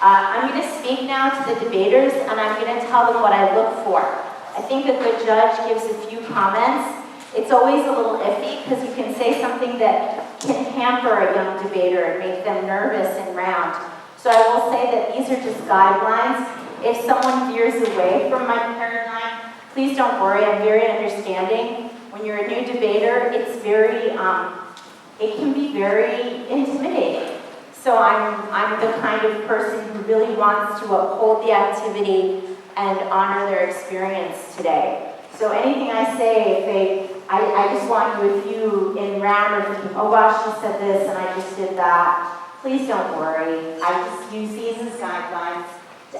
I'm going to speak now to the debaters, and I'm going to tell them what I look for. I think a good judge gives a few comments. It's always a little iffy because you can say something that can hamper a young debater and make them nervous and round. So I will say that these are just guidelines. If someone veers away from my paradigm, please don't worry, I'm very understanding. When you're a new debater, it can be very intimidating. So I'm the kind of person who really wants to uphold the activity and honor their experience today. So anything I say, I just want you, if you in round are thinking, oh gosh, she said this and I just did that, please don't worry. I just use these as guidelines.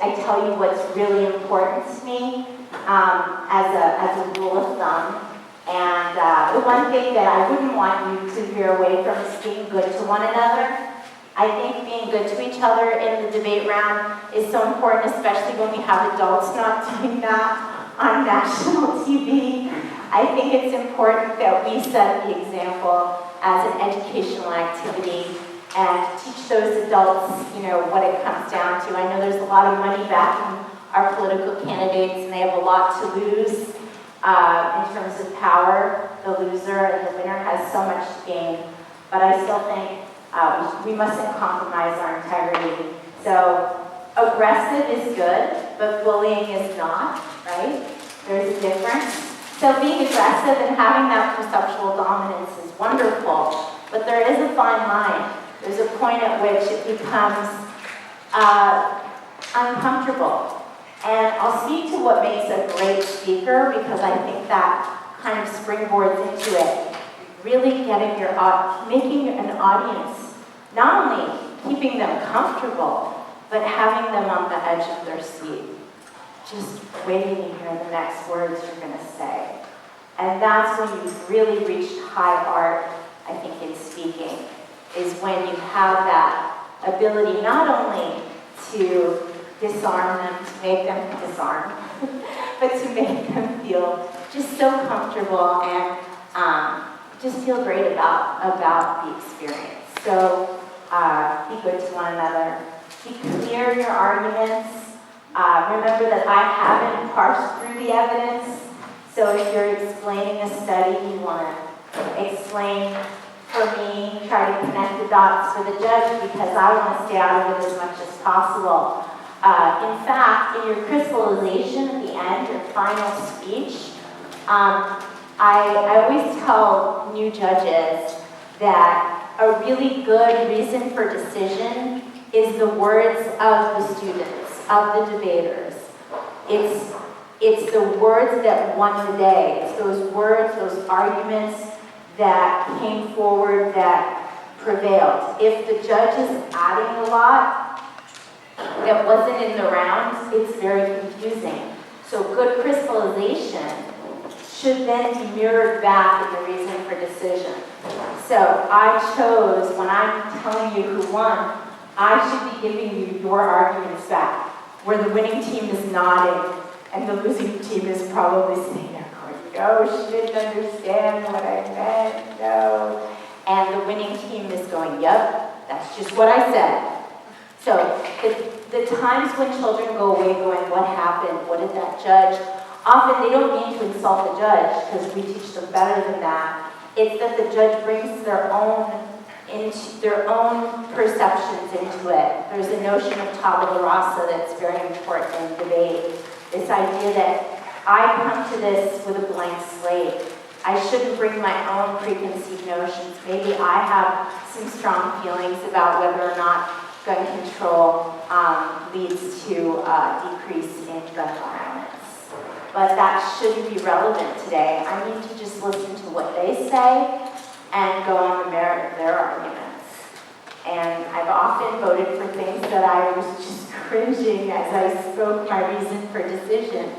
I tell you what's really important to me as a rule of thumb. And the one thing that I wouldn't want you to veer away from is being good to one another. I think being good to each other in the debate round is so important, especially when we have adults not doing that on national TV. I think it's important that we set the example as an educational activity and teach those adults, what it comes down to. I know there's a lot of money backing our political candidates, and they have a lot to lose in terms of power. The loser and the winner has so much to gain, but I still think we mustn't compromise our integrity. So aggressive is good, but bullying is not, right? There's a difference. So being aggressive and having that perceptual dominance is wonderful, but there is a fine line. There's a point at which it becomes uncomfortable. And I'll speak to what makes a great speaker, because I think that kind of springboards into it. Really making an audience, not only keeping them comfortable, but having them on the edge of their seat, just waiting to hear the next words you're going to say. And that's when you've really reached high art, I think, in speaking, is when you have that ability not only to disarm them, to make them disarm, but to make them feel just so comfortable and just feel great about the experience. So be good to one another. Be clear in your arguments. Remember that I haven't parsed through the evidence. So if you're explaining a study, you want to explain for me, try to connect the dots for the judge, because I want to stay out of it as much as possible. In fact, in your crystallization at the end, your final speech, I always tell new judges that a really good reason for decision is the words of the students, of the debaters. It's the words that won the day. It's those words, those arguments that came forward that prevailed. If the judge is adding a lot that wasn't in the rounds, it's very confusing. So good crystallization should then be mirrored back in the reason for decision. So I chose, when I'm telling you who won, I should be giving you your arguments back, where the winning team is nodding and the losing team is probably sitting there going, no, she didn't understand what I meant, no. And the winning team is going, yep, that's just what I said. So the times when children go away going, what happened? What did that judge? Often they don't mean to insult the judge, because we teach them better than that. It's that the judge brings their own perceptions into it. There's a notion of tabula rasa that's very important in debate. This idea that I come to this with a blank slate. I shouldn't bring my own preconceived notions. Maybe I have some strong feelings about whether or not gun control leads to a decrease in gun violence. But that shouldn't be relevant today. I need to just listen to what they say and go on the merit of their arguments. And I've often voted for things that I was just cringing as I spoke my reason for decision.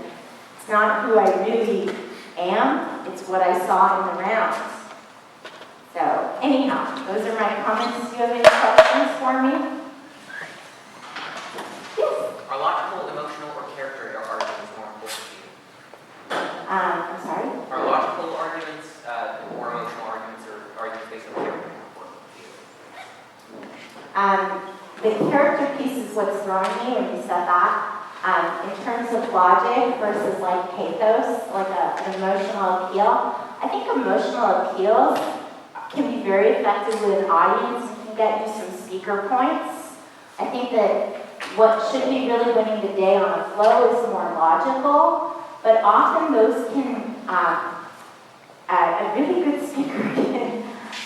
It's not who I really am, it's what I saw in the rounds. So anyhow, those are my comments. Do you have any questions for me? Yes? Are logical, emotional, or character arguments more important to you? I'm sorry? Are logical, what's throwing me when you said that. In terms of logic versus like pathos, like an emotional appeal, I think emotional appeals can be very effective with an audience and can get you some speaker points. I think that what should be really winning the day on a flow is more logical, but often those can, a really good speaker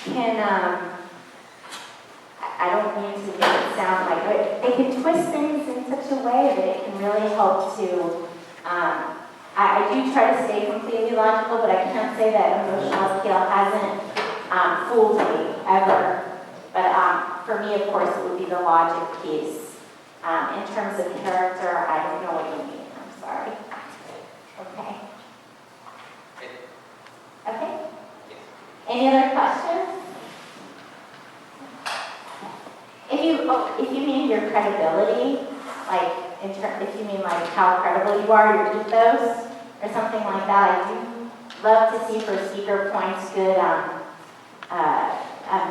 can I don't mean to make it sound like it, they can twist things in such a way that it can really help to, I do try to stay completely logical, but I can't say that emotional appeal hasn't fooled me ever. But for me, of course, it would be the logic piece. In terms of character, I don't know what you mean. I'm sorry. Okay. Okay? Any other questions? If you mean your credibility, like if you mean like how credible you are, your ethos, or something like that, I do love to see for speaker points good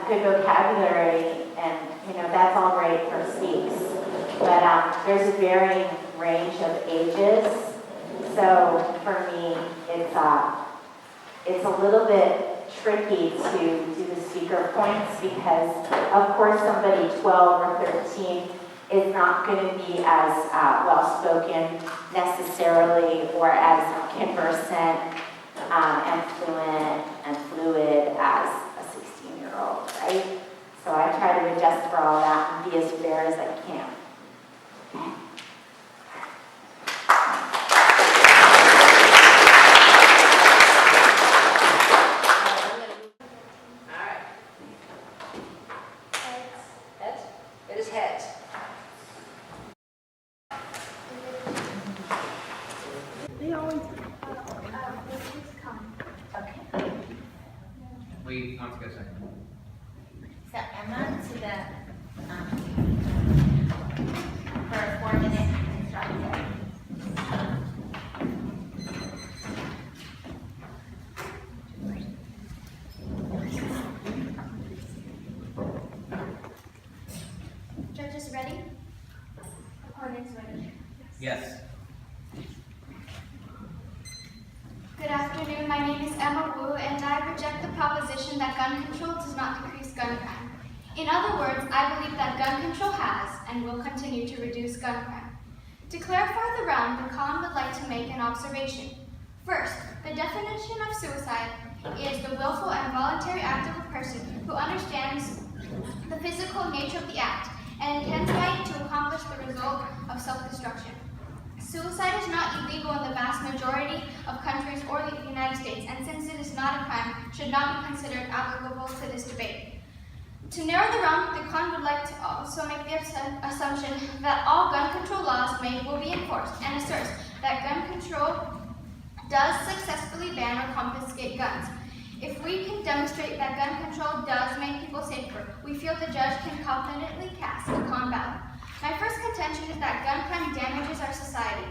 good vocabulary, and that's all great for speaks. But there's a varying range of ages, so for me, it's a little bit tricky to do the speaker points because, of course, somebody 12 or 13 is not going to be as well-spoken necessarily or as conversant and fluent and fluid as a 16-year-old, right? So I try to adjust for all that and be as fair as I can. Okay. We want to go second. So Emma to the for a 4-minute instruction. Judges ready? Opponents ready? Yes. Good afternoon, my name is Emma Wu, and I reject the proposition that gun control does not decrease gun crime. In other words, I believe that gun control has and will continue to reduce gun crime. To clarify the round, the con would like to make an observation. First, the definition of suicide is the willful and voluntary act of a person who understands the physical nature of the act and intends by it to accomplish the result of self-destruction. Suicide is not illegal in the vast majority of countries or the United States, and since it is not a crime, should not be considered applicable to this debate. To narrow the round, the con would like to also make the assumption that all gun control laws made will be enforced, and asserts that gun control does successfully ban or confiscate guns. If we can demonstrate that gun control does make people safer, we feel the judge can confidently cast a con ballot. My first contention is that gun crime damages our society.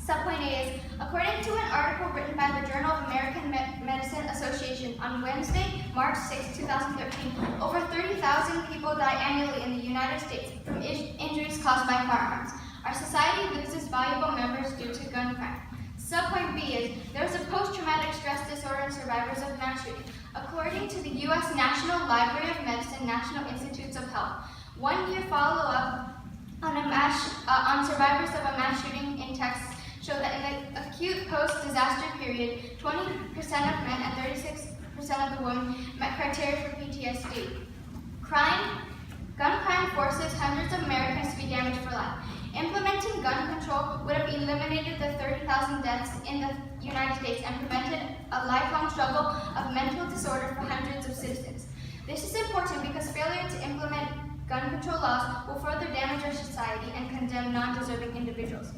Subpoint A is, according to an article written by the Journal of American Medicine Association on Wednesday, March 6, 2013, over 30,000 people die annually in the United States from injuries caused by firearms. Our society loses valuable members due to gun crime. Subpoint B is, there is a post-traumatic stress disorder in survivors of mass shooting. According to the U.S. National Library of Medicine National Institutes of Health, 1-year follow-up on survivors of a mass shooting in Texas show that in the acute post-disaster period, 20% of men and 36% of the women met criteria for PTSD. Gun crime forces hundreds of Americans to be damaged for life. Implementing gun control would have eliminated the 30,000 deaths in the United States and prevented a lifelong struggle of mental disorder for hundreds of citizens. This is important because failure to implement gun control laws will further damage our society and condemn non-deserving individuals.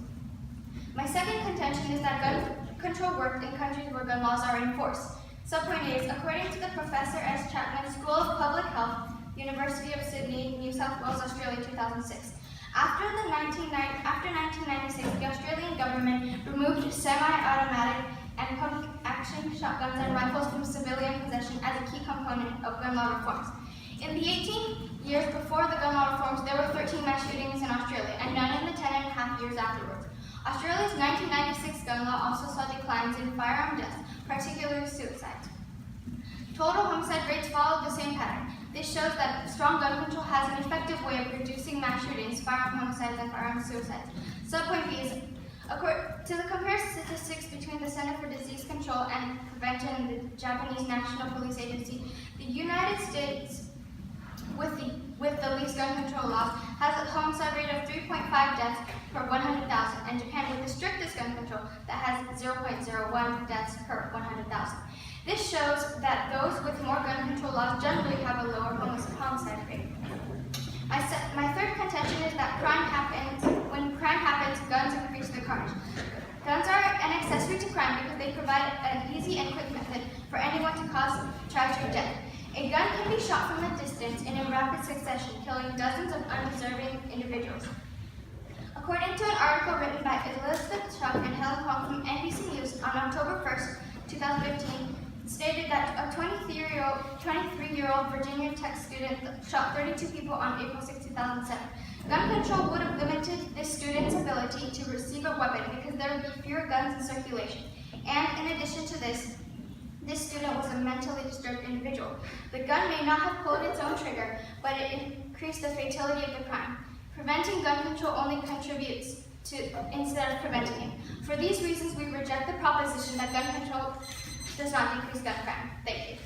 My second contention is that gun control worked in countries where gun laws are enforced. Subpoint A is, according to the Professor S. Chapman School of Public Health, University of Sydney, New South Wales, Australia, 2006. After 1996, the Australian government removed semi-automatic and pump-action shotguns and rifles from civilian possession as a key component of gun law reforms. In the 18 years before the gun law reforms, there were 13 mass shootings in Australia, and none in the 10.5 years afterwards. Australia's 1996 gun law also saw declines in firearm deaths, particularly suicides. Total homicide rates followed the same pattern. This shows that strong gun control has an effective way of reducing mass shootings, firearm homicides, and firearm suicides. Subpoint B is, according to the comparison statistics between the Center for Disease Control and Prevention and the Japanese National Police Agency, the United States, with the least gun control laws, has a homicide rate of 3.5 deaths per 100,000, and Japan, with the strictest gun control, that has 0.01 deaths per 100,000. This shows that those with more gun control laws generally have a lower homicide rate. My third contention is that when crime happens, guns increase the carnage. Guns are an accessory to crime because they provide an easy and quick method for anyone to cause tragic death. A gun can be shot from a distance in a rapid succession, killing dozens of undeserving individuals. According to an article written by Elizabeth Chuck and Helen Kwong from NBC News on October 1st, 2015, stated that a 23-year-old Virginia Tech student shot 32 people on April 6, 2007. Gun control would have limited this student's ability to receive a weapon because there would be fewer guns in circulation. And in addition to this student was a mentally disturbed individual. The gun may not have pulled its own trigger, but it increased the fatality of the crime. Preventing gun control only contributes instead of preventing it. For these reasons, we reject the proposition that gun control does not decrease gun crime. Thank you.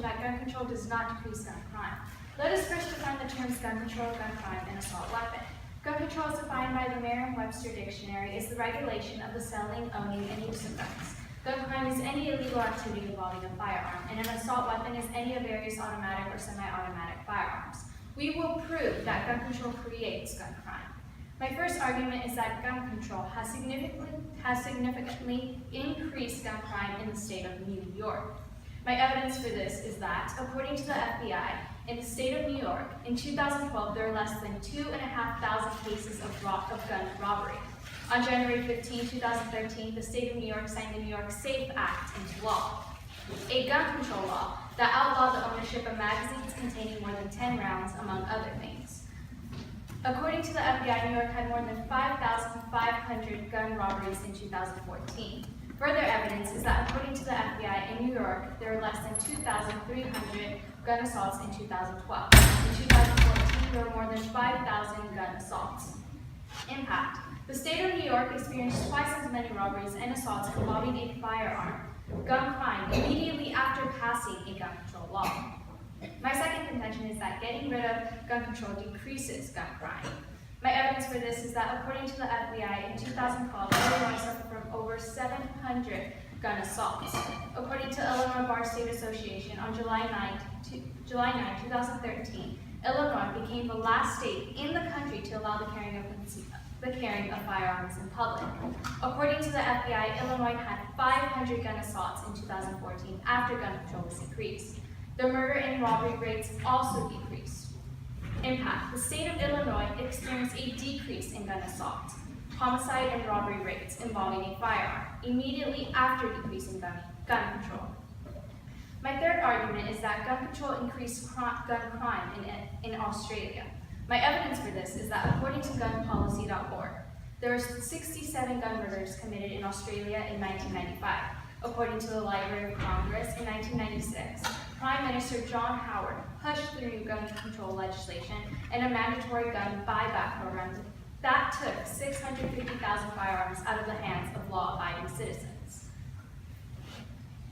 That gun control does not decrease gun crime. Let us first define the terms gun control, gun crime, and assault weapon. Gun control, as defined by the Merriam-Webster Dictionary, is the regulation of the selling, owning, and use of guns. Gun crime is any illegal activity involving a firearm, and an assault weapon is any of various automatic or semi-automatic firearms. We will prove that gun control creates gun crime. My first argument is that gun control has significantly increased gun crime in the state of New York. My evidence for this is that, according to the FBI, in the state of New York, in 2012, there are less than 2,500 cases of gun robbery. On January 15, 2013, the state of New York signed the New York SAFE Act into law, a gun control law that outlawed the ownership of magazines containing more than 10 rounds, among other things. According to the FBI, New York had more than 5,500 gun robberies in 2014. Further evidence is that according to the FBI in New York, there were less than 2,300 gun assaults in 2012. In 2014, there were more than 5,000 gun assaults. Impact. The state of New York experienced twice as many robberies and assaults involving a firearm, gun crime, immediately after passing a gun control law. My second contention is that getting rid of gun control decreases gun crime. My evidence for this is that according to the FBI, in 2012, Illinois suffered from over 700 gun assaults. According to Illinois Bar State Association, on July 9, 2013, Illinois became the last state in the country to allow the carrying of firearms in public. According to the FBI, Illinois had 500 gun assaults in 2014 after gun control was increased. The murder and robbery rates also decreased. Impact. The state of Illinois experienced a decrease in gun assault, homicide, and robbery rates involving a firearm immediately after decreasing gun control. My third argument is that gun control increased gun crime in Australia. My evidence for this is that according to gunpolicy.org, there were 67 gun murders committed in Australia in 1995. According to the Library of Congress, in 1996, Prime Minister John Howard pushed through gun control legislation and a mandatory gun buyback program that took 650,000 firearms out of the hands of law-abiding citizens.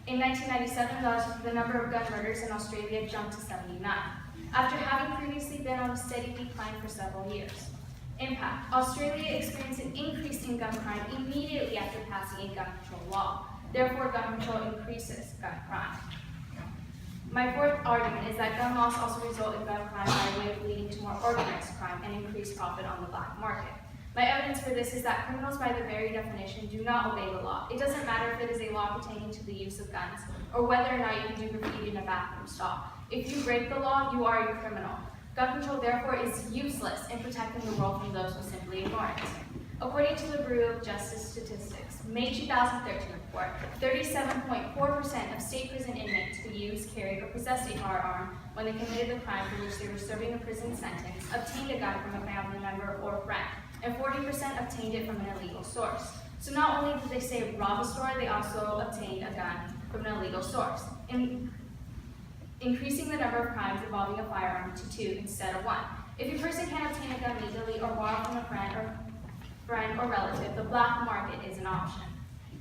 In 1997, the number of gun murders in Australia jumped to 79, after having previously been on a steady decline for several years. Impact. Australia experienced an increase in gun crime immediately after passing a gun control law. Therefore, gun control increases gun crime. My fourth argument is that gun laws also result in gun crime by way of leading to more organized crime and increased profit on the black market. My evidence for this is that criminals, by their very definition, do not obey the law. It doesn't matter if it is a law pertaining to the use of guns, or whether or not you can do graffiti in a bathroom stall. If you break the law, you are a criminal. Gun control, therefore, is useless in protecting the world from those who simply ignore it. According to the Bureau of Justice Statistics, May 2013 report, 37.4% of state prison inmates who used, carried, or possessed a firearm when they committed the crime for which they were serving a prison sentence obtained a gun from a family member or friend, and 40% obtained it from an illegal source. So not only did they say rob a store, they also obtained a gun from an illegal source, increasing the number of crimes involving a firearm to 2 instead of 1. If a person can obtain a gun legally or borrow from a friend or relative, the black market is an option.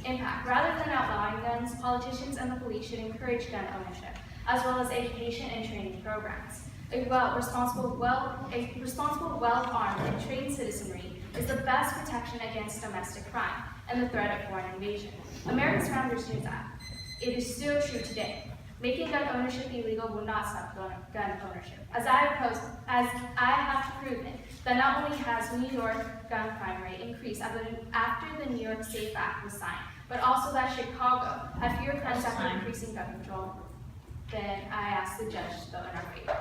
Impact. Rather than outlawing guns, politicians and the police should encourage gun ownership, as well as education and training programs. A responsible, well-armed, and trained citizenry is the best protection against domestic crime and the threat of foreign invasion. America's founders knew that. It is still true today. Making gun ownership illegal will not stop gun ownership. As I have proven that not only has New York gun crime rate increased after the New York SAFE Act was signed, but also that Chicago had fewer crimes after increasing gun control, then I ask the judge to vote in our favor.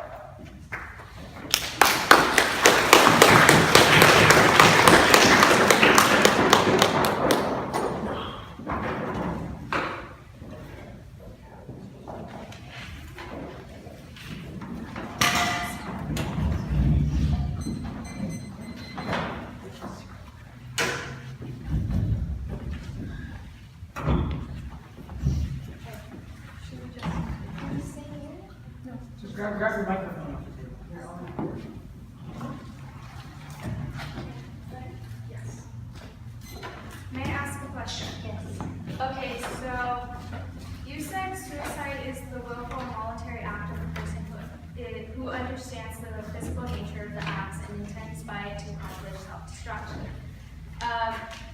Just grab your microphone. Yes. May I ask a question? Yes. Okay, so you said suicide is the willful and voluntary act of a person who understands the physical nature of the acts and intends by it to accomplish self-destruction.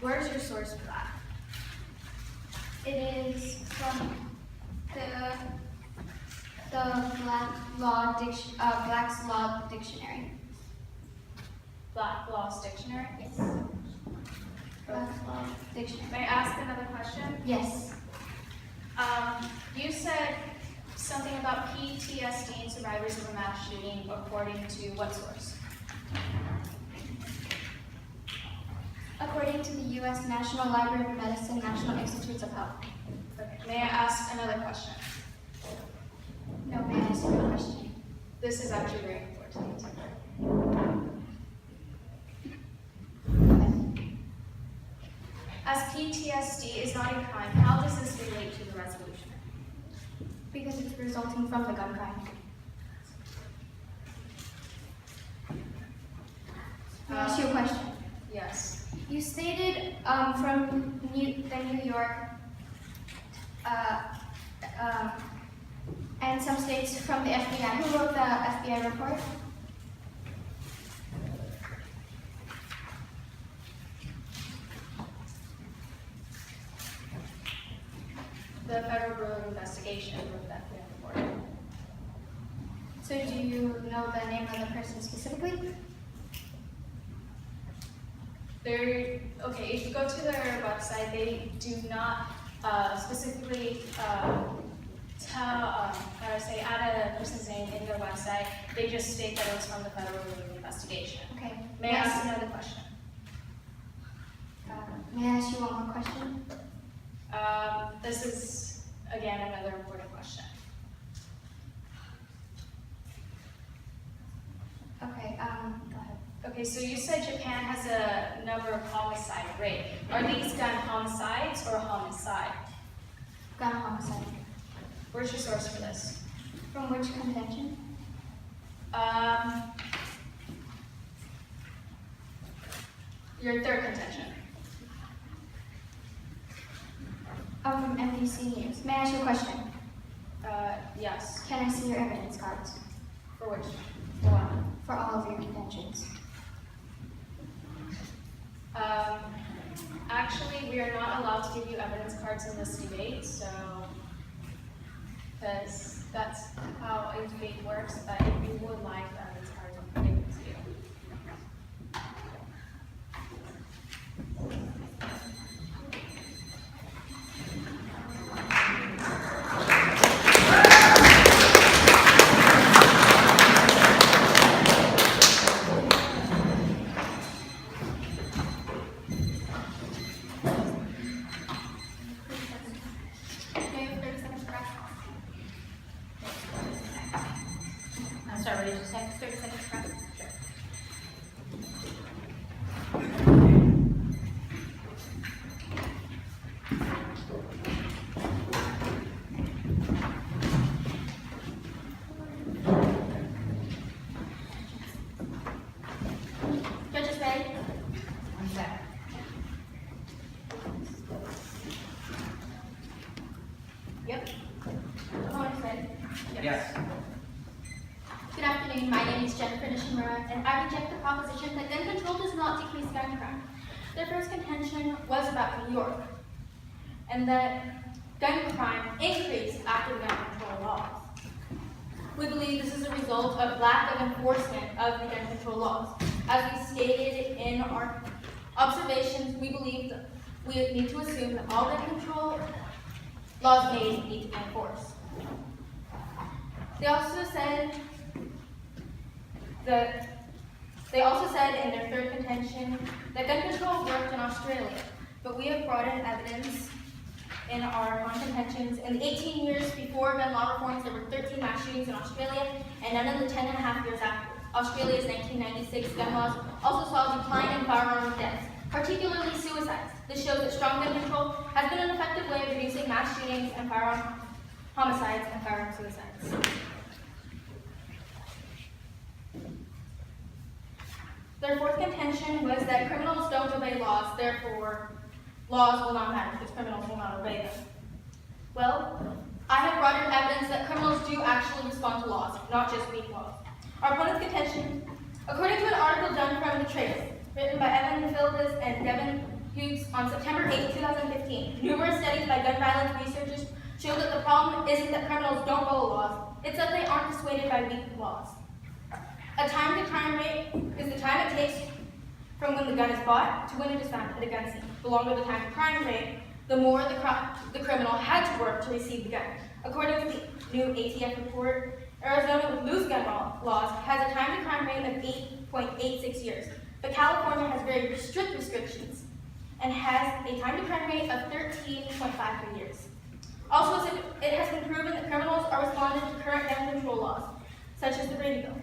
Where's your source for that? It is from the Black's Law Dictionary. Black Law's Dictionary? Yes. Black's Law Dictionary. May I ask another question? Yes. You said something about PTSD and survivors of a mass shooting according to what source? According to the U.S. National Library of Medicine, National Institutes of Health. Okay. May I ask another question? No, may I ask you a question? This is actually very important. As PTSD is not a crime, how does this relate to the resolution? Because it's resulting from the gun crime. May I ask you a question? Yes. You stated from the New York and some states from the FBI. Who wrote the FBI report? The Federal Bureau of Investigation wrote that report. So do you know the name of the person specifically? Okay, if you go to their website, they do not specifically add a person's name in their website. They just state that it was from the Federal Bureau of Investigation. Okay. May I ask another question? May I ask you one more question? This is, again, another important question. Okay, go ahead. Okay, so you said Japan has a number of homicide rate. Are these gun homicides or homicide? Gun homicide. Where's your source for this? From which convention? Your third contention. From NBC News. May I ask you a question? Yes. Can I see your evidence cards For which? For what? for all of your conventions? Actually, we are not allowed to give you evidence cards in this debate, so, because that's how a debate works, but if you would like evidence cards, I'll give it to you. start ready to 30 seconds, prep? Sure. Judges ready? One sec. Yep. Opponents ready? Yes. Good afternoon, my name is Jennifer Nishimura, and I reject the proposition that gun control does not decrease gun crime. Their first contention was about New York, and that gun crime increased after the gun control laws. We believe this is a result of lack of enforcement of the gun control laws. As we stated in our observations, we believe that we need to assume that all gun control laws made need to be enforced. They also said in their third contention that gun control worked in Australia, but we have brought in evidence in our contentions. In the 18 years before gun law reforms, there were 13 mass shootings in Australia, and none in the 10 and a half years after. Australia's 1996 gun laws also saw a decline in firearm deaths, particularly suicides. This shows that strong gun control has been an effective way of reducing mass shootings and firearm homicides and firearm suicides. Their fourth contention was that criminals don't obey laws, therefore laws will not matter because criminals will not obey them. Well, I have brought in evidence that criminals do actually respond to laws, not just weak laws. Our opponent's contention, according to an article done from The Trace, written by Evan Phillips and Devin Hughes on September 8, 2015, numerous studies by gun violence researchers show that the problem isn't that criminals don't follow laws, it's that they aren't dissuaded by weak laws. A time to crime rate is the time it takes from when the gun is bought to when it is found at a gun scene. The longer the time to crime rate, the more the criminal had to work to receive the gun. According to the new ATF report, Arizona with loose gun laws has a time to crime rate of 8.86 years, but California has very strict restrictions and has a time to crime rate of 13.53 years. Also, it has been proven that criminals are responding to current gun control laws, such as the Brady Bill.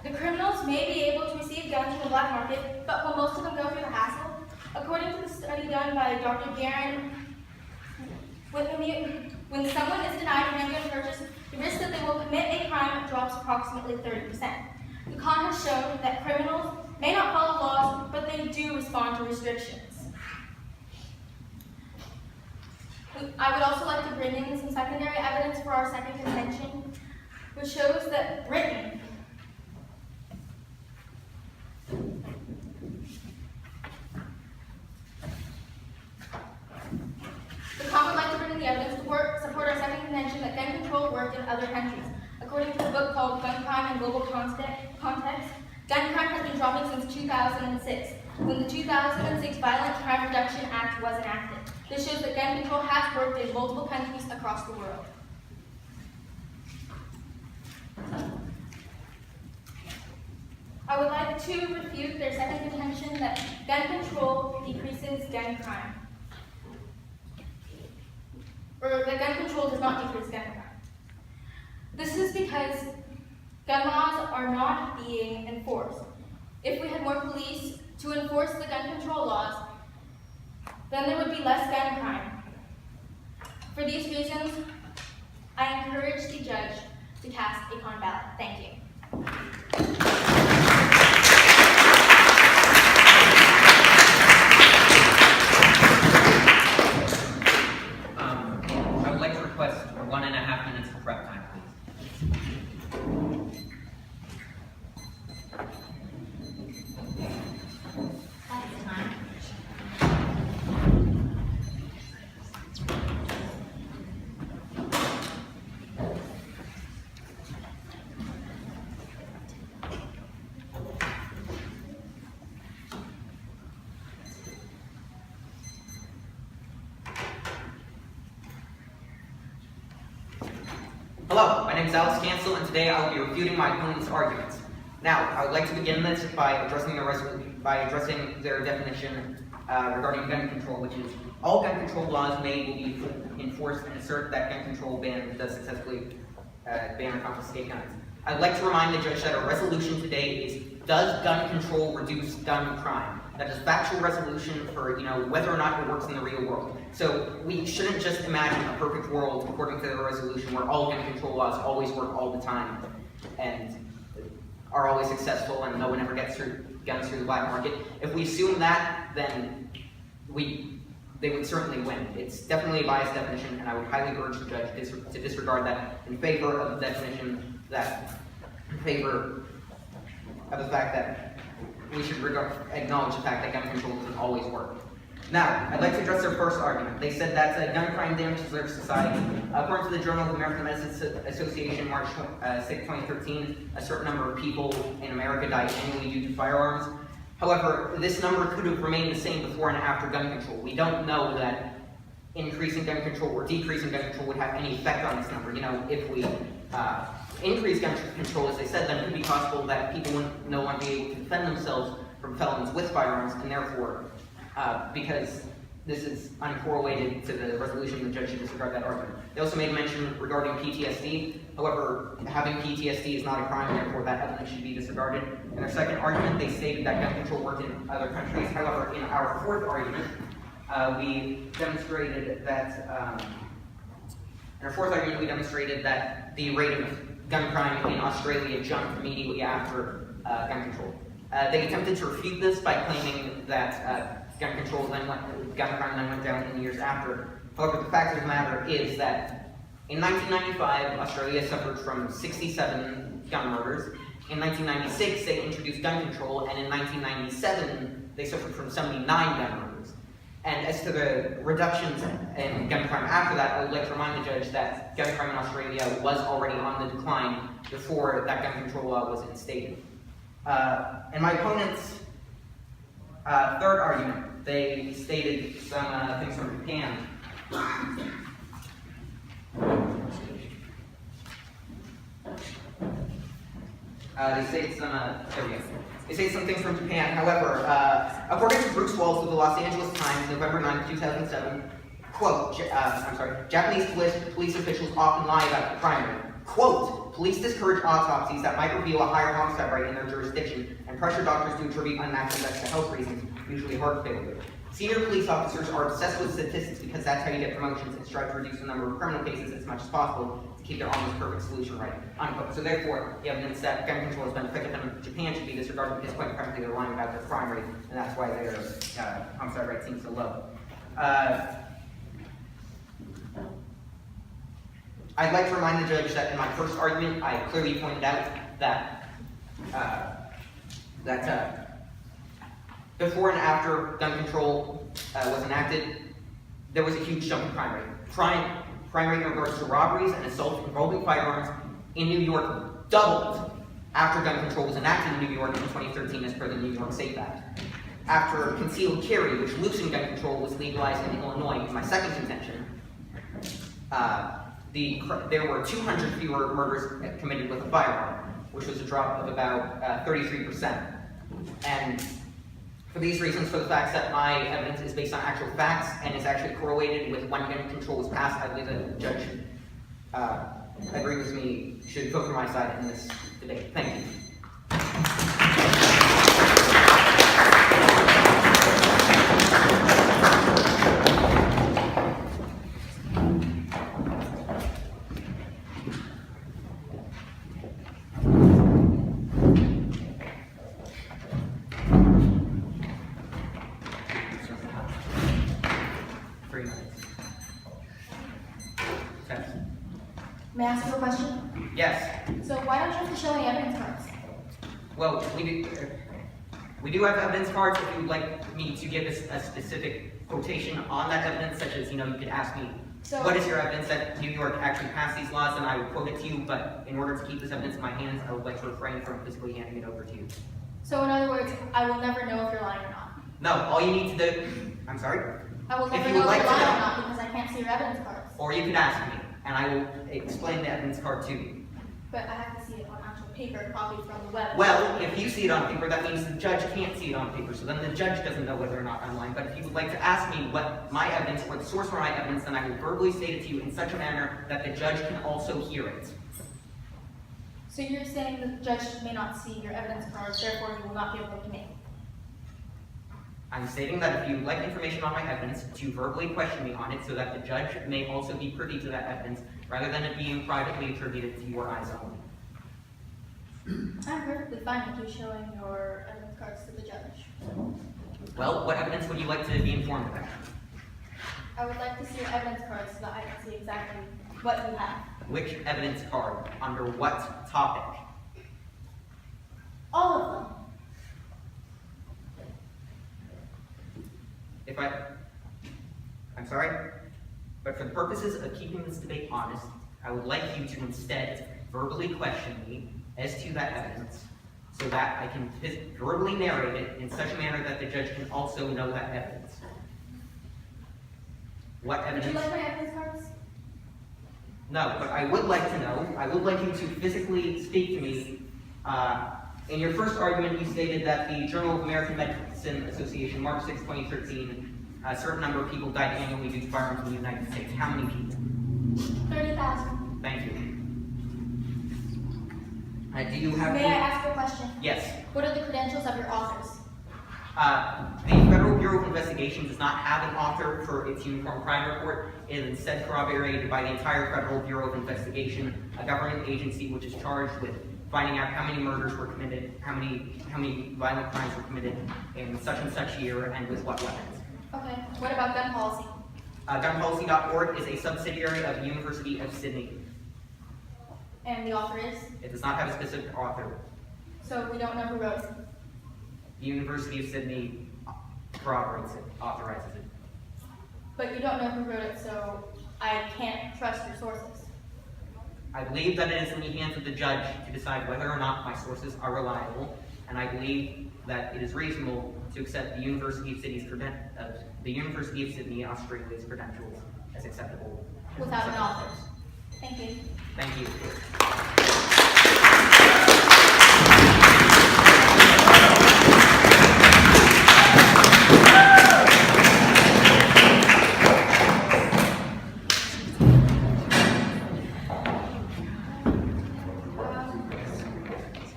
The criminals may be able to receive guns from the black market, but will most of them go through the hassle? According to the study done by Dr. Guerin, when someone is denied a handgun purchase, the risk that they will commit a crime drops approximately 30%. The con has shown that criminals may not follow laws, but they do respond to restrictions. I would also like to bring in some secondary evidence for our second contention, which shows that Britain would like to bring in the evidence to support our second contention that gun control worked in other countries. According to the book called Gun Crime in Global Context, gun crime has been dropping since 2006, when the 2006 Violent Crime Reduction Act was enacted. This shows that gun control has worked in multiple countries across the world. I would like to refute their second contention that gun control decreases gun crime. Or that gun control does not decrease gun crime. This is because gun laws are not being enforced. If we had more police to enforce the gun control laws, then there would be less gun crime. For these reasons, I encourage the judge to cast a con ballot. Thank you. I would like to request 1.5 minutes for prep time, please. That's time. Hello, my name is Alex Cancel, and today I will be refuting my opponent's arguments. Now, I would like to begin this by addressing their definition regarding gun control, which is all gun control laws made will be enforced and assert that gun control ban does successfully ban or confiscate guns. I'd like to remind the judge that our resolution today is, does gun control reduce gun crime? That is factual resolution for, whether or not it works in the real world. So we shouldn't just imagine a perfect world according to the resolution where all gun control laws always work all the time and are always successful and no one ever gets guns through the black market. If we assume that, then they would certainly win. It's definitely a biased definition, and I would highly urge the judge to disregard that in favor of the definition in favor of the fact that we should acknowledge the fact that gun control doesn't always work. Now, I'd like to address their first argument. They said that gun crime damages our society. According to the Journal of the American Medicine Association, March 6, 2013, a certain number of people in America die annually due to firearms. However, this number could have remained the same before and after gun control. We don't know that increasing gun control or decreasing gun control would have any effect on this number. If we increase gun control, as they said, then it could be possible that people wouldn't no longer be able to defend themselves from felons with firearms, and therefore, because this is uncorrelated to the resolution, the judge should disregard that argument. They also made a mention regarding PTSD. However, having PTSD is not a crime, and therefore that evidence should be disregarded. In their second argument, they stated that gun control worked in other countries. However, in our fourth argument, we demonstrated that the rate of gun crime in Australia jumped immediately after gun control. They attempted to refute this by claiming that gun crime then went down in the years after. However, the fact of the matter is that in 1995, Australia suffered from 67 gun murders. In 1996, they introduced gun control, and in 1997, they suffered from 79 gun murders. And as to the reductions in gun crime after that, I would like to remind the judge that gun crime in Australia was already on the decline before that gun control law was instated. In my opponent's third argument, they stated some things from Japan. They stated some things from Japan. However, according to Bruce Walls of the Los Angeles Times, November 9, 2007, quote, Japanese police officials often lie about the crime rate. Quote, police discourage autopsies that might reveal a higher homicide rate in their jurisdiction and pressure doctors to attribute unnatural deaths to health reasons, usually heart failure. Senior police officers are obsessed with statistics because that's how you get promotions and strive to reduce the number of criminal cases as much as possible to keep their almost perfect solution right, unquote. So therefore, the evidence that gun control has been effective in Japan should be disregarded because quite frankly they're lying about their crime rate, and that's why their homicide rate seems so low. I'd like to remind the judge that in my first argument, I clearly pointed out that before and after gun control was enacted, there was a huge jump in crime rate. Crime rate in regards to robberies and assaults involving firearms in New York doubled after gun control was enacted in New York in 2013 as per the New York SAFE Act. After concealed carry, which loosened gun control, was legalized in Illinois, my second contention, there were 200 fewer murders committed with a firearm, which was a drop of about 33%. And for these reasons, for the facts that my evidence is based on actual facts and is actually correlated with when gun control was passed, I believe that the judge agreed with me should vote for my side in this debate. Thank you. May I ask you a question? Yes. So why don't you have to show any evidence cards? Well, we do have evidence cards. If you would like me to give a specific quotation on that evidence, such as, you could ask me, what is your evidence that New York actually passed these laws, and I would quote it to you, but in order to keep this evidence in my hands, I would like to refrain from physically handing it over to you. So in other words, I will never know if you're lying or not. No, all you need to do, I'm sorry? I will never If you know would if like you're to lying or know. not because I can't see your evidence cards. Or you could ask me, and I will explain the evidence card to you. But I have to see it on actual paper copied from the web. Well, if you see it on paper, that means the judge can't see it on paper, so then the judge doesn't know whether or not I'm lying. But if you would like to ask me what my evidence or the source for my evidence, then I will verbally state it to you in such a manner that the judge can also hear it. So you're saying the judge may not see your evidence cards, therefore you will not be able to make. I'm stating that if you would like information on my evidence, to verbally question me on it so that the judge may also be privy to that evidence, rather than it being privately attributed to your eyes only. I'm perfectly fine with you showing your evidence cards to the judge. Well, what evidence would you like to be informed about? I would like to see your evidence cards so that I can see exactly what you have. Which evidence card? Under what topic? All of them. I'm sorry, but for the purposes of keeping this debate honest, I would like you to instead verbally question me as to that evidence, so that I can verbally narrate it in such a manner that the judge can also know that evidence. What Would evidence? you like my evidence cards? No, but I would like to know, I would like you to physically speak to me. In your first argument, you stated that the Journal of American Medicine Association, March 6, 2013, a certain number of people died annually due to firearms in the United States. How many people? 30,000. Thank you. Do you have May I ask you a question? Yes. What are the credentials of your authors? The Federal Bureau of Investigation does not have an author for its uniform crime report. It is instead corroborated by the entire Federal Bureau of Investigation, a government agency which is charged with finding out how many murders were committed, how many violent crimes were committed in such and such year, and with what weapons. Okay. What about gun policy? Gunpolicy.org is a subsidiary of the University of Sydney. And the author is? It does not have a specific author. So we don't know who wrote it. The University of Sydney corroborates it, authorizes it. But you don't know who wrote it, so I can't trust your sources. I believe that it is in the hands of the judge to decide whether or not my sources are reliable, and I believe that it is reasonable to accept the University of Sydney, Australia's credentials as acceptable. Without an author. Thank you. Thank you.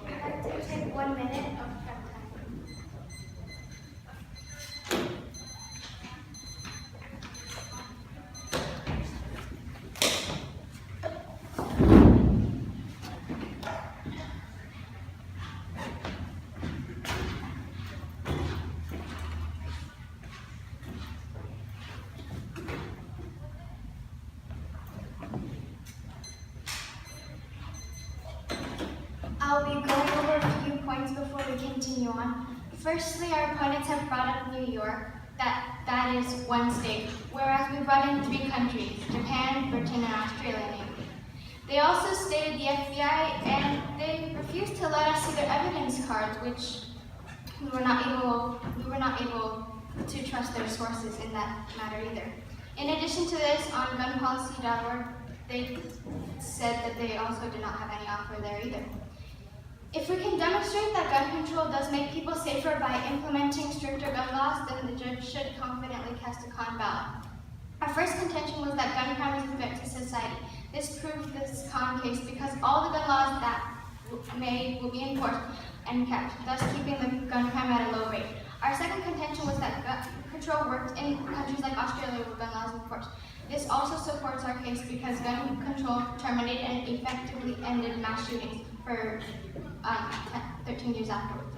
I'd like to take 1 minute of prep time. I'll be going over a few points before we continue on. Firstly, our opponents have brought up New York. That is one state, whereas we brought in 3 countries, Japan, Britain, and Australia. They also stated the FBI, and they refused to let us see their evidence cards, which we were not able to trust their sources in that matter either. In addition to this, on gunpolicy.org, they said that they also did not have any offer there either. If we can demonstrate that gun control does make people safer by implementing stricter gun laws, then the judge should confidently cast a con ballot. Our first contention was that gun crime is a threat to society. This proved this con case because all the gun laws that made will be enforced and kept, thus keeping the gun crime at a low rate. Our second contention was that gun control worked in countries like Australia where gun laws enforced. This also supports our case because gun control terminated and effectively ended mass shootings for 13 years afterwards.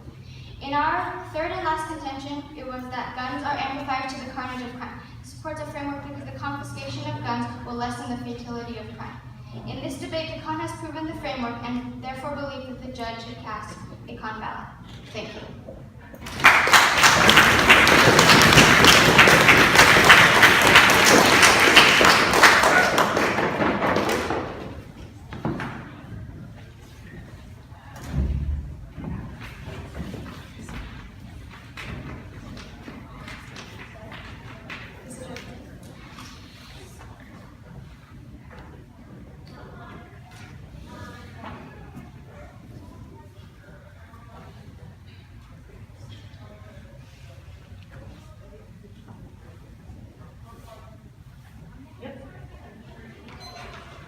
In our third and last contention, it was that guns are amplifiers to the carnage of crime. This supports a framework because the confiscation of guns will lessen the futility of crime. In this debate, the con has proven the framework and therefore believe that the judge should cast a con ballot. Thank you.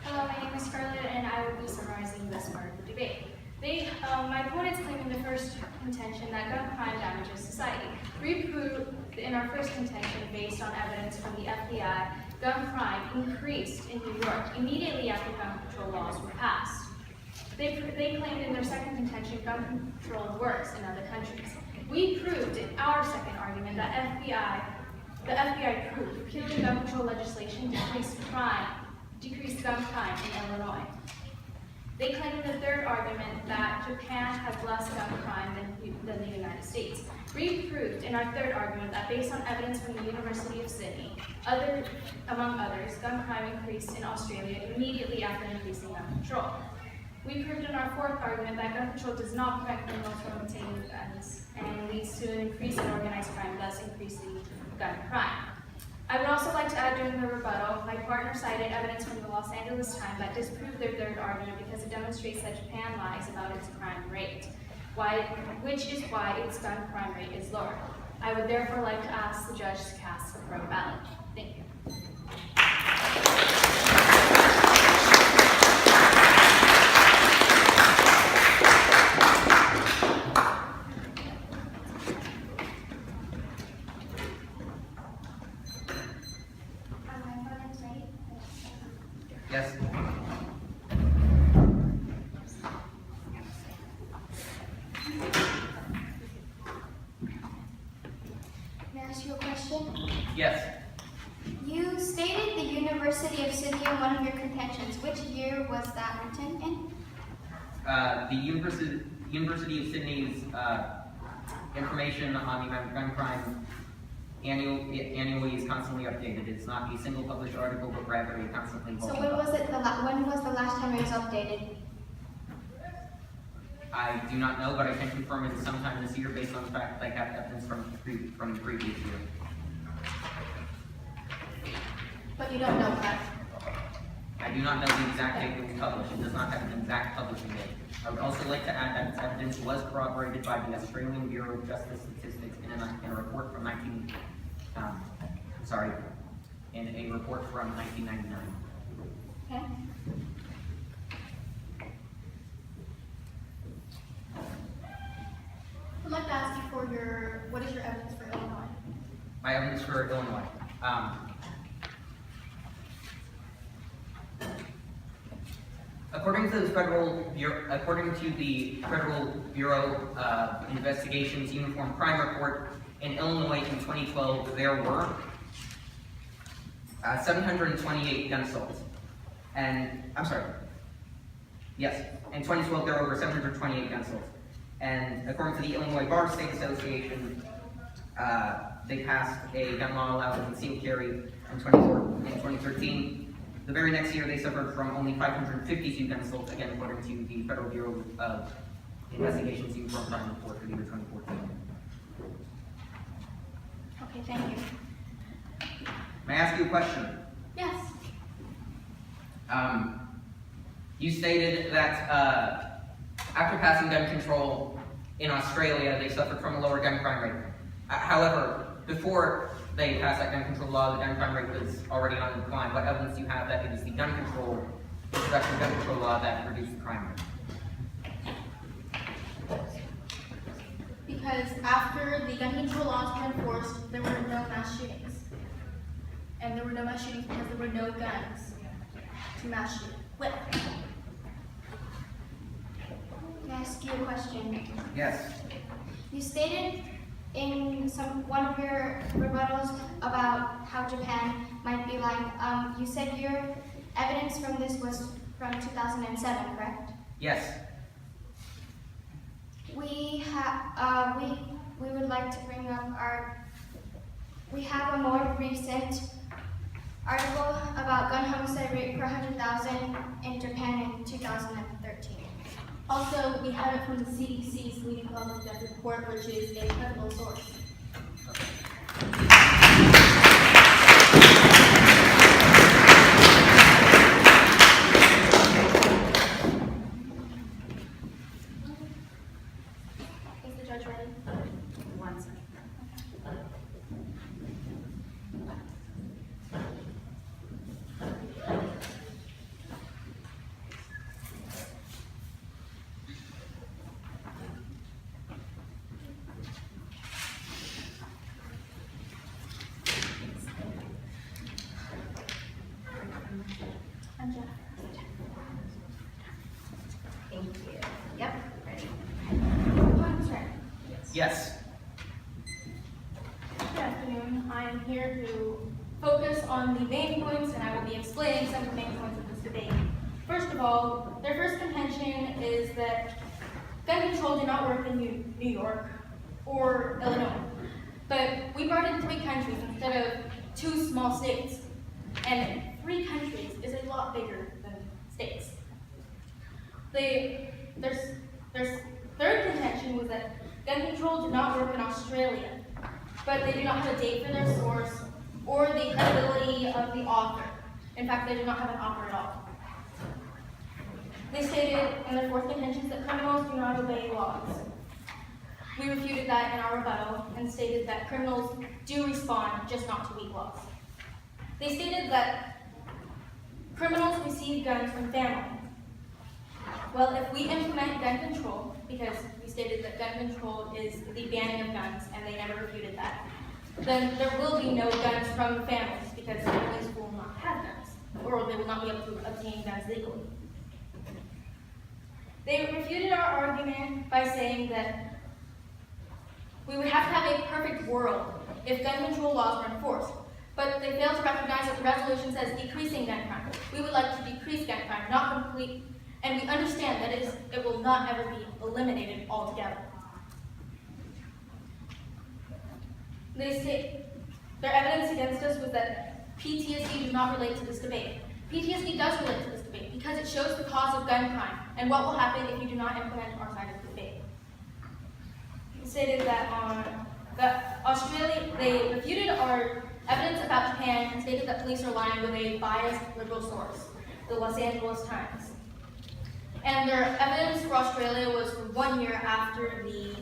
Hello, my name is Scarlett, and I will be summarizing this part of the debate. My opponents claim in the first contention that gun crime damages society. We proved in our first contention, based on evidence from the FBI, gun crime increased in New York immediately after gun control laws were passed. They claimed in their second contention gun control works in other countries. We proved in our second argument that the FBI proved repealing gun control legislation decreased gun crime in Illinois. They claimed in the third argument that Japan has less gun crime than the United States. We proved in our third argument that based on evidence from the University of Sydney, among others, gun crime increased in Australia immediately after increasing gun control. We proved in our fourth argument that gun control does not prevent criminals from obtaining guns and leads to an increase in organized crime, thus increasing gun crime. I would also like to add during the rebuttal, my partner cited evidence from the Los Angeles Times that disproved their third argument because it demonstrates that Japan lies about its crime rate, which is why its gun crime rate is lower. I would therefore like to ask the judge to cast the pro ballot. Thank you. Yes. May I ask you a question? Yes. You stated the University of Sydney in one of your contentions. Which year was that written in? The University of Sydney's information on the amount of gun crime annually is constantly updated. It's not a single published article, but rather a constantly So evolving. when was the last time it was updated? I do not know, but I can confirm it is sometime this year based on the fact that I have evidence from the previous year. But you don't know that. I do not know the exact date it was published. It does not have an exact publishing date. I would also like to add that its evidence was corroborated by the Australian Bureau of Justice Statistics in a report from 1999. Okay. I'd like to ask you for what is your evidence for Illinois? My evidence for Illinois. According to the Federal Bureau of Investigation's Uniform Crime Report, in Illinois in 2012, there were 728 gun assaults. In 2012, there were over 728 gun assaults. And according to the Illinois Bar State Association, they passed a gun law allowing concealed carry in 2013. The very next year, they suffered from only 552 gun assaults, again according to the Federal Bureau of Investigation's Uniform Crime Report for the year 2014. Okay, thank you. May I ask you a question? Yes. You stated that after passing gun control in Australia, they suffered from a lower gun crime rate. However, before they passed that gun control law, the gun crime rate was already on the decline. What evidence do you have that it is the introduction of gun control law that reduced the crime rate? Because after the gun control laws were enforced, there were no mass shootings. And there were no mass shootings because there were no guns to mass shoot with. Can I ask you a question? Yes. You stated in one of your rebuttals about how Japan might be lying. You said your evidence from this was from 2007, correct? Yes. We would like to bring up we have a more recent article about gun homicide rate per 100,000 in Japan in 2013. Also, we have it from the CDC's leading public death report, which is a credible source. Is the judge ready? One second. Yes. Good afternoon. I am here to focus on the main points, and I will be explaining some of the main points of this debate. First of all, their first contention is that gun control did not work in New York or Illinois, but we brought in 3 countries instead of 2 small states, and 3 countries is a lot bigger than states. Their third contention was that gun control did not work in Australia, but they do not have a date for their source or the credibility of the author. In fact, they do not have an author at all. They stated in their fourth contention that criminals do not obey laws. We refuted that in our rebuttal and stated that criminals do respond, just not to weak laws. They stated that criminals receive guns from family. Well, if we implement gun control, because we stated that gun control is the banning of guns, and they never refuted that, then there will be no guns from families, because families will not have guns, or they will not be able to obtain guns legally. They refuted our argument by saying that we would have to have a perfect world if gun control laws were enforced, but they failed to recognize that the resolution says decreasing gun crime. We would like to decrease gun crime, not complete. And we understand that it will not ever be eliminated altogether. They state their evidence against us was that PTSD does not relate to this debate. PTSD does relate to this debate because it shows the cause of gun crime and what will happen if you do not implement our side of the debate. They stated that Australia, they refuted our evidence about Japan and stated that police are lying with a biased liberal source, the Los Angeles Times. And their evidence for Australia was for 1 year after the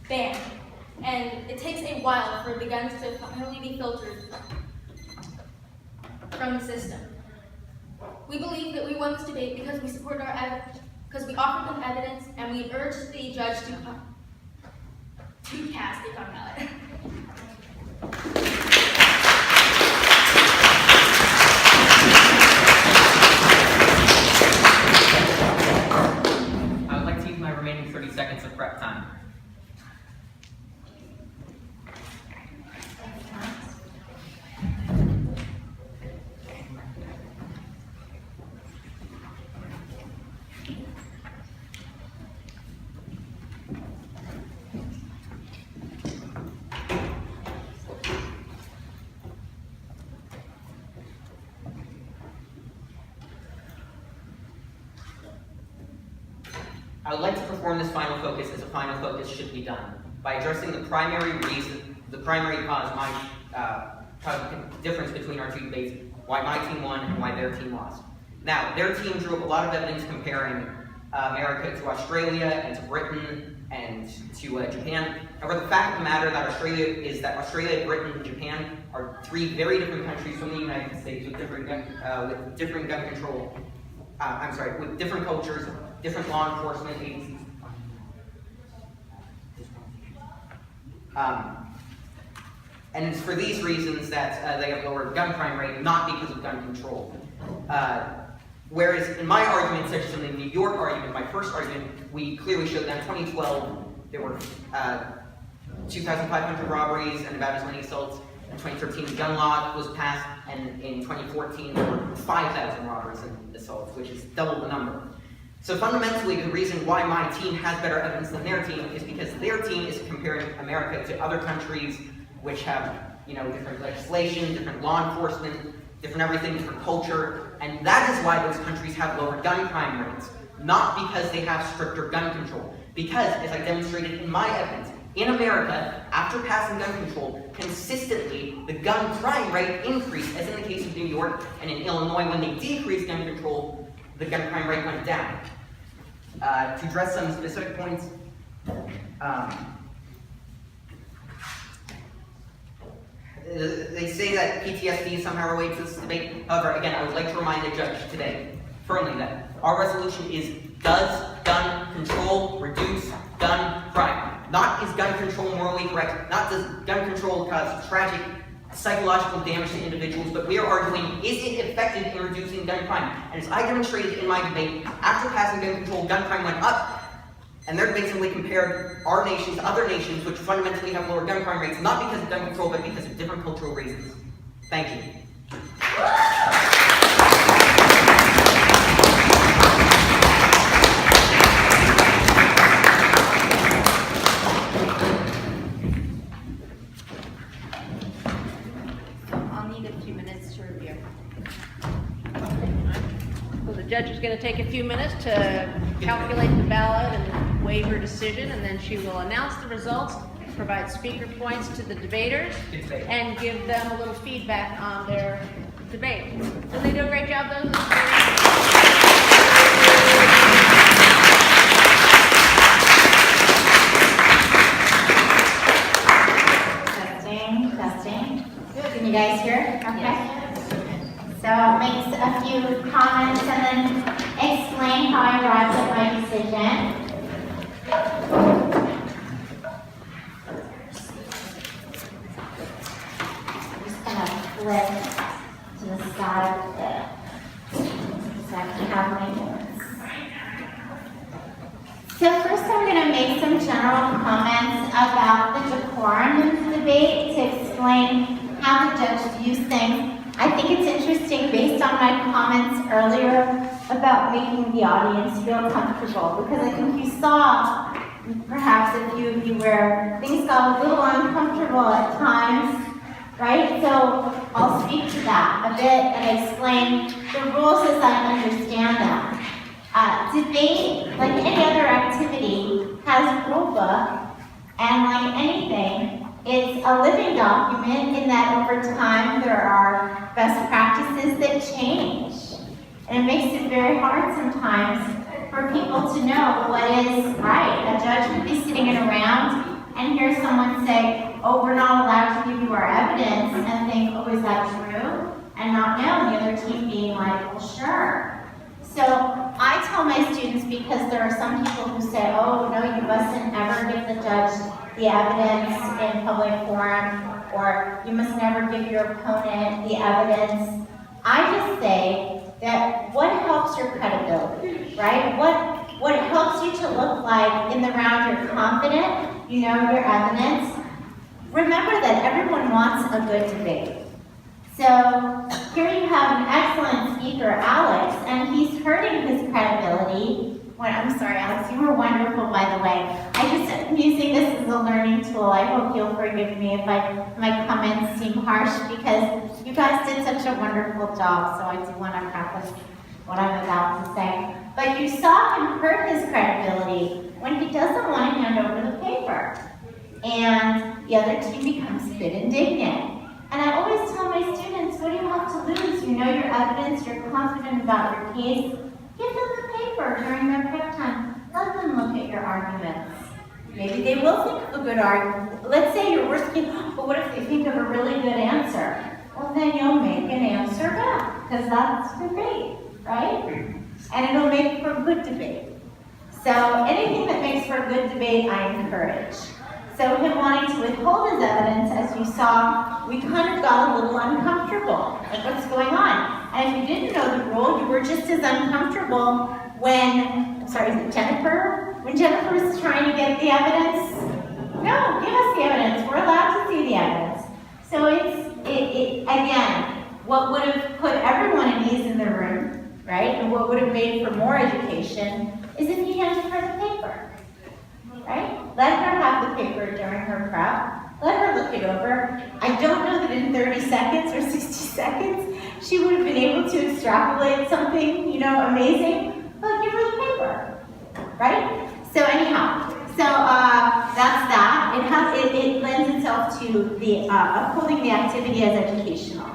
ban. And it takes a while for the guns to finally be filtered from the system. We believe that we won this debate because we supported our evidence, because we offered them evidence, and we urged the judge to cast a gun ballot. I would like to use my remaining 30 seconds of prep time. I would like to perform this final focus as a final focus should be done by addressing the primary reason, the primary cause, difference between our 2 debates, why my team won and why their team lost. Now, their team drew up a lot of evidence comparing America to Australia and to Britain and to Japan. However, the fact of the matter that Australia, Britain, and Japan are 3 very different countries from the United States with different gun control. With different cultures, different law enforcement agencies. And it's for these reasons that they have lower gun crime rate, not because of gun control. Whereas in my argument, such as in the New York argument, my first argument, we clearly showed that in 2012 there were 2,500 robberies and about as many assaults. In 2013, the gun law was passed, and in 2014 there were 5,000 robberies and assaults, which is double the number. So fundamentally, the reason why my team has better evidence than their team is because their team is comparing America to other countries which have, different legislation, different law enforcement, different everything, different culture, and that is why those countries have lower gun crime rates, not because they have stricter gun control. Because, as I demonstrated in my evidence, in America, after passing gun control, consistently the gun crime rate increased, as in the case of New York, and in Illinois, when they decreased gun control, the gun crime rate went down. To address some specific points, they say that PTSD somehow relates to this debate. However, again, I would like to remind the judge today, firmly, that our resolution is, does gun control reduce gun crime? Not is gun control morally correct, not does gun control cause tragic psychological damage to individuals, but we are arguing, is it effective in reducing gun crime? And as I demonstrated in my debate, after passing gun control, gun crime went up, And they're basically compared our nation to other nations which fundamentally have lower gun crime rates, not because of gun control, but because of different cultural reasons. Thank you. I'll need a few minutes to review. So the judge is going to take a few minutes to calculate the ballot and weigh her decision, and then she will announce the results, provide speaker points to the debaters, and give them a little feedback on their debate. Did they do a great job, those? Testing. Good. Can you guys hear? Okay. So I'll make a few comments and then explain how I arrived at my decision. I'm just going to flip to the side of it so I can have my notes. So first I'm going to make some general comments about the decorum of the debate to explain how the judge views things. I think it's interesting based on my comments earlier about making the audience feel comfortable, because I think you saw, perhaps a few of you, where things got a little uncomfortable at times, right? So I'll speak to that a bit and explain the rules as I understand them. Debate, like any other activity, has a rule book, and like anything, it's a living document in that over time there are best practices that change. And it makes it very hard sometimes for people to know what is right. A judge could be sitting around and hear someone say, oh, we're not allowed to give you our evidence, and think, oh, is that true? And not know, and the other team being like, well, sure. So I tell my students, because there are some people who say, oh, no, you mustn't ever give the judge the evidence in public forum, or you must never give your opponent the evidence. I just say that what helps your credibility, right? What helps you to look like in the round you're confident, you know your evidence. Remember that everyone wants a good debate. So here you have an excellent speaker, Alex, and he's hurting his credibility. I'm sorry, Alex, you were wonderful, by the way. I'm using this as a learning tool. I hope you'll forgive me if my comments seem harsh, because you guys did such a wonderful job, so I do want to preface what I'm about to say. But you saw him hurt his credibility when he doesn't want to hand over the paper. And the other team becomes a bit indignant. And I always tell my students, what do you have to lose? You know your evidence, you're confident about your case. Give them the paper during their prep time. Let them look at your arguments. Maybe they will think of a good argument. Let's say you're working, but what if they think of a really good answer? Well, then you'll make an answer back, because that's debate, right? And it'll make for a good debate. So anything that makes for a good debate, I encourage. So him wanting to withhold his evidence, as you saw, we kind of got a little uncomfortable. Like, what's going on? And if you didn't know the rule, you were just as uncomfortable when, sorry, is it Jennifer? When Jennifer was trying to get the evidence. No, give us the evidence. We're allowed to see the evidence. So again, what would have put everyone at ease in the room, right? And what would have made for more education is if he handed her the paper. Right? Let her have the paper during her prep. Let her look it over. I don't know that in 30 seconds or 60 seconds she would have been able to extrapolate something, amazing. But give her the paper, right? So anyhow, that's that. It lends itself to the upholding the activity as educational.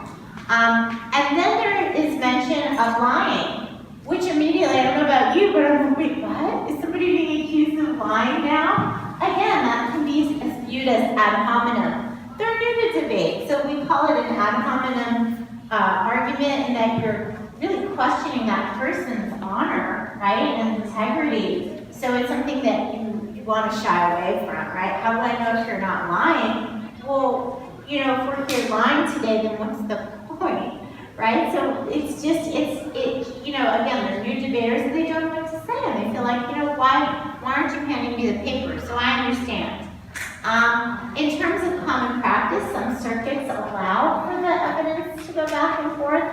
And then there is mention of lying, which immediately, I don't know about you, but I'm like, wait, what? Is somebody being accused of lying now? Again, that can be viewed as ad hominem. They're new to debate, so we call it an ad hominem argument, in that you're really questioning that person's honor, right, and integrity. So it's something that you want to shy away from, right? How do I know if you're not lying? Well, if we're here lying today, then what's the point? Right? So it's just, again, they're new debaters and they don't know what to say. And they feel like, why why aren't you handing me the paper? So I understand. In terms of common practice, some circuits allow for the evidence to go back and forth,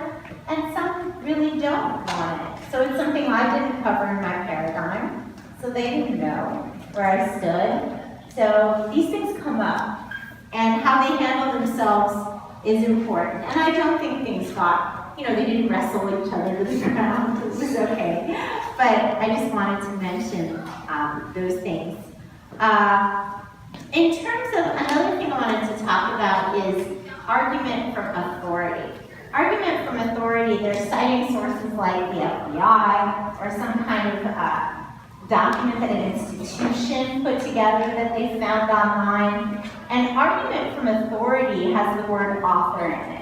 and some really don't want it. So it's something I didn't cover in my paradigm, so they didn't know where I stood. So these things come up, and how they handle themselves is important. And I don't think things got, they didn't wrestle each other to the ground. It was okay. But I just wanted to mention those things. In terms of, another thing I wanted to talk about is argument from authority. Argument from authority, they're citing sources like the FBI or some kind of document that an institution put together that they found online. And argument from authority has the word author in it.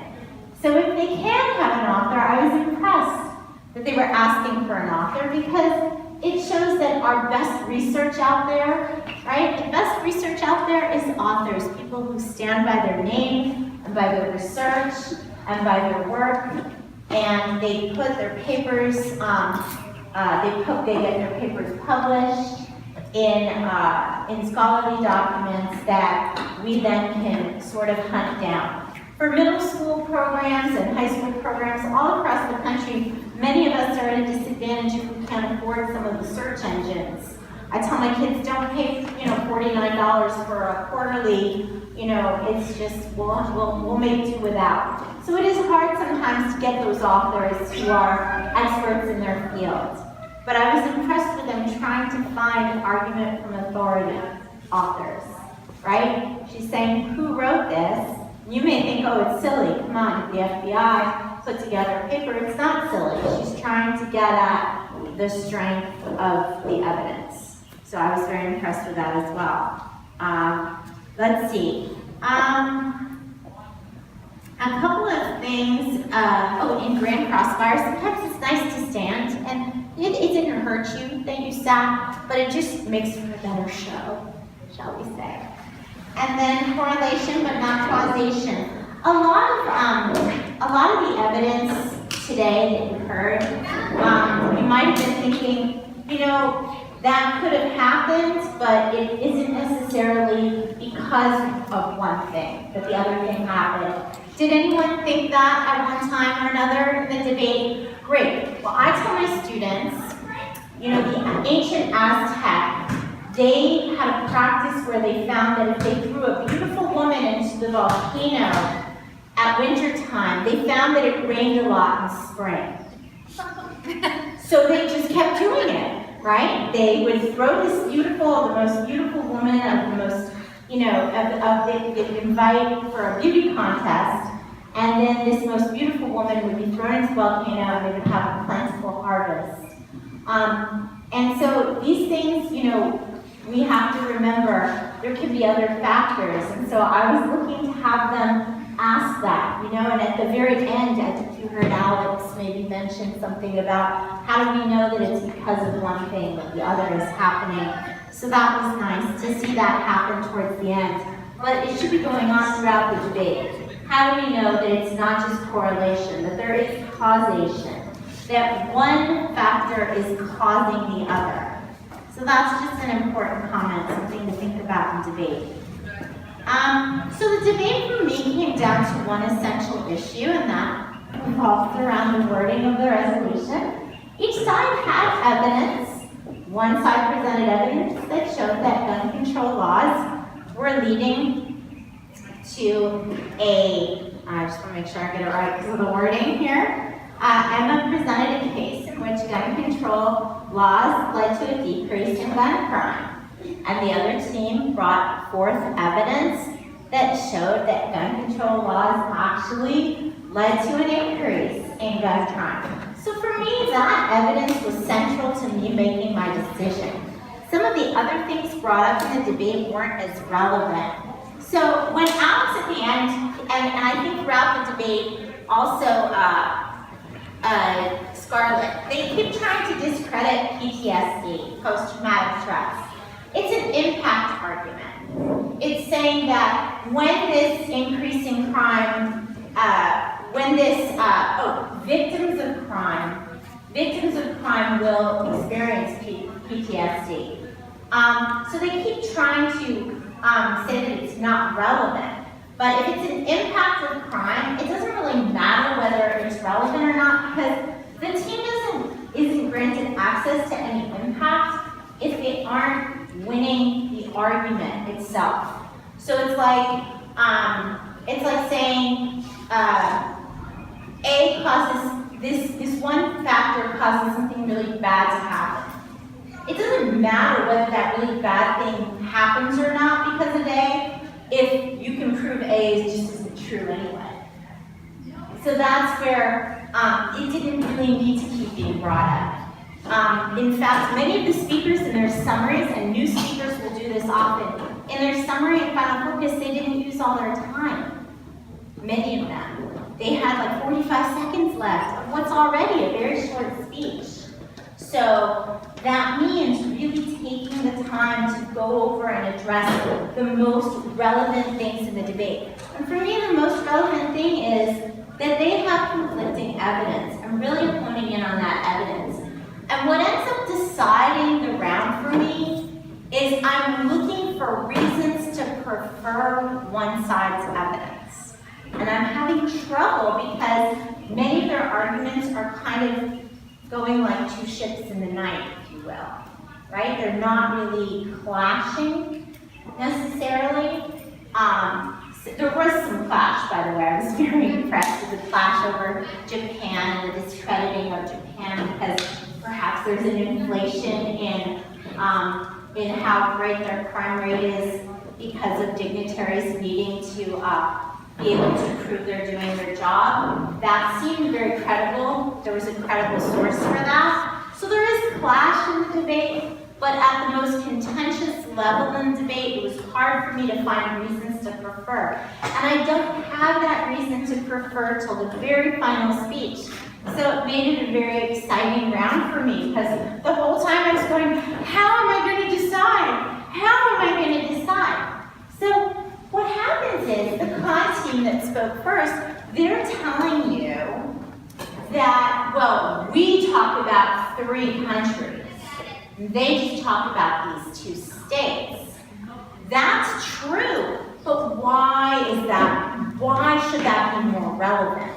So if they can have an author, I was impressed that they were asking for an author, because it shows that our best research out there, right? The best research out there is authors, people who stand by their name and by their research and by their work, and they put their papers, they get their papers published in scholarly documents that we then can sort of hunt down. For middle school programs and high school programs all across the country, many of us are at a disadvantage if we can't afford some of the search engines. I tell my kids, don't pay, $49 for a quarterly, it's just, we'll make do without. So it is hard sometimes to get those authors who are experts in their field. But I was impressed with them trying to find argument from authority authors, right? She's saying, who wrote this? You may think, oh, it's silly. Come on, the FBI put together a paper. It's not silly. She's trying to get at the strength of the evidence. So I was very impressed with that as well. Let's see. A couple of things. In Grand Crossfire, sometimes it's nice to stand, and it didn't hurt you that you sat, but it just makes for a better show, shall we say. And then correlation, but not causation. A lot of the evidence today that you heard, you might have been thinking, that could have happened, but it isn't necessarily because of one thing, that the other thing happened. Did anyone think that at one time or another in the debate? Great. Well, I tell my students, the ancient Aztec, they had a practice where they found that if they threw a beautiful woman into the volcano at winter time, they found that it rained a lot in spring. So they just kept doing it, right? They would throw the most beautiful woman of the most, they'd invite for a beauty contest, and then this most beautiful woman would be thrown into the volcano and they would have a plentiful harvest. And so these things, we have to remember there can be other factors. And so I was looking to have them ask that, and at the very end, I think you heard Alex maybe mention something about how do we know that it's because of one thing that the other is happening. So that was nice to see that happen towards the end. But it should be going on throughout the debate. How do we know that it's not just correlation, that there is causation, that one factor is causing the other? So that's just an important comment, something to think about in debate. So the debate for me came down to one essential issue, and that revolved around the wording of the resolution. Each side had evidence. One side presented evidence that showed that gun control laws were leading to I just want to make sure I get it right because of the wording here. Emma presented a case in which gun control laws led to a decrease in gun crime. And the other team brought forth evidence that showed that gun control laws actually led to an increase in gun crime. So for me, that evidence was central to me making my decision. Some of the other things brought up in the debate weren't as relevant. So when Alex at the end, and I think throughout the debate, also Scarlett, they keep trying to discredit PTSD, post-traumatic stress. It's an impact argument. It's saying that when this increase in crime, victims of crime will experience PTSD. So they keep trying to say that it's not relevant. But if it's an impact of crime, it doesn't really matter whether it's relevant or not, because the team isn't granted access to any impact if they aren't winning the argument itself. So it's like saying A causes this one factor causes something really bad to happen. It doesn't matter whether that really bad thing happens or not because of A, if you can prove A just isn't true anyway. So that's where it didn't really need to keep being brought up. In fact, many of the speakers in their summaries, and new speakers will do this often, in their summary and final focus, they didn't use all their time. Many of them. They had like 45 seconds left of what's already a very short speech. So that means really taking the time to go over and address the most relevant things in the debate. And for me, the most relevant thing is that they have conflicting evidence and really honing in on that evidence. And what ends up deciding the round for me is I'm looking for reasons to prefer one side's evidence. And I'm having trouble because many of their arguments are kind of going like two ships in the night, if you will, right? They're not really clashing necessarily. There was some clash, by the way. I was very impressed with the clash over Japan and the discrediting of Japan because perhaps there's an inflation in how great their crime rate is because of dignitaries needing to be able to prove they're doing their job. That seemed very credible. There was a credible source for that. So there is clash in the debate, but at the most contentious level in the debate, it was hard for me to find reasons to prefer. And I don't have that reason to prefer till the very final speech. So it made it a very exciting round for me because the whole time I was going, how am I going to decide? How am I going to decide? So what happens is the con team that spoke first, they're telling you that, well, we talk about 3 countries. They just talk about these 2 states. That's true, but why is that? Why should that be more relevant?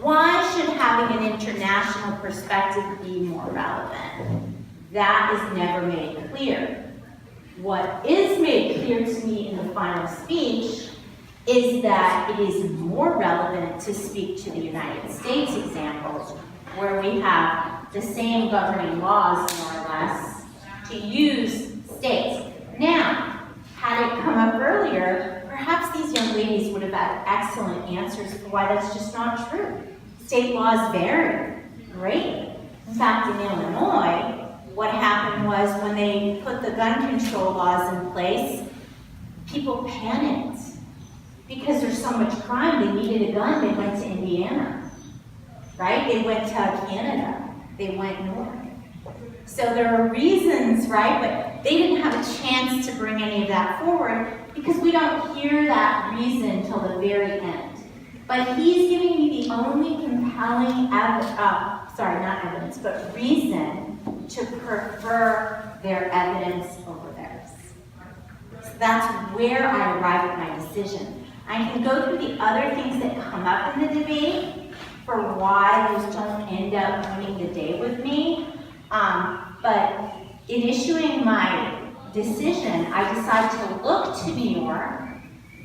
Why should having an international perspective be more relevant? That is never made clear. What is made clear to me in the final speech is that it is more relevant to speak to the United States examples, where we have the same governing laws, more or less, to use states. Now, had it come up earlier, perhaps these young ladies would have had excellent answers for why that's just not true. State laws vary greatly. In fact, in Illinois, what happened was when they put the gun control laws in place, people panicked because there's so much crime. They needed a gun. They went to Indiana, right? They went to Canada. They went north. So there are reasons, right? But they didn't have a chance to bring any of that forward because we don't hear that reason till the very end. But he's giving me the only compelling reason to prefer their evidence over theirs. So that's where I arrive at my decision. I can go through the other things that come up in the debate for why those don't end up winning the day with me. But in issuing my decision, I decide to look to New York,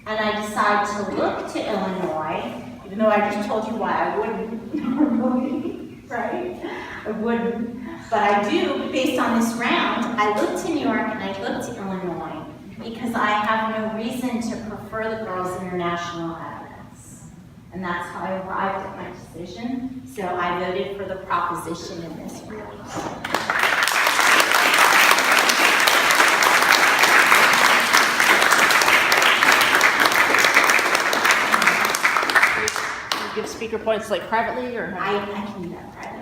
and I decide to look to Illinois, even though I just told you why I wouldn't normally, right? I wouldn't. But I do, based on this round, I look to New York and I look to Illinois because I have no reason to prefer the girls' international evidence. And that's how I arrived at my decision. So I voted for the proposition in this room. Give speaker points like privately or? I can do that, right?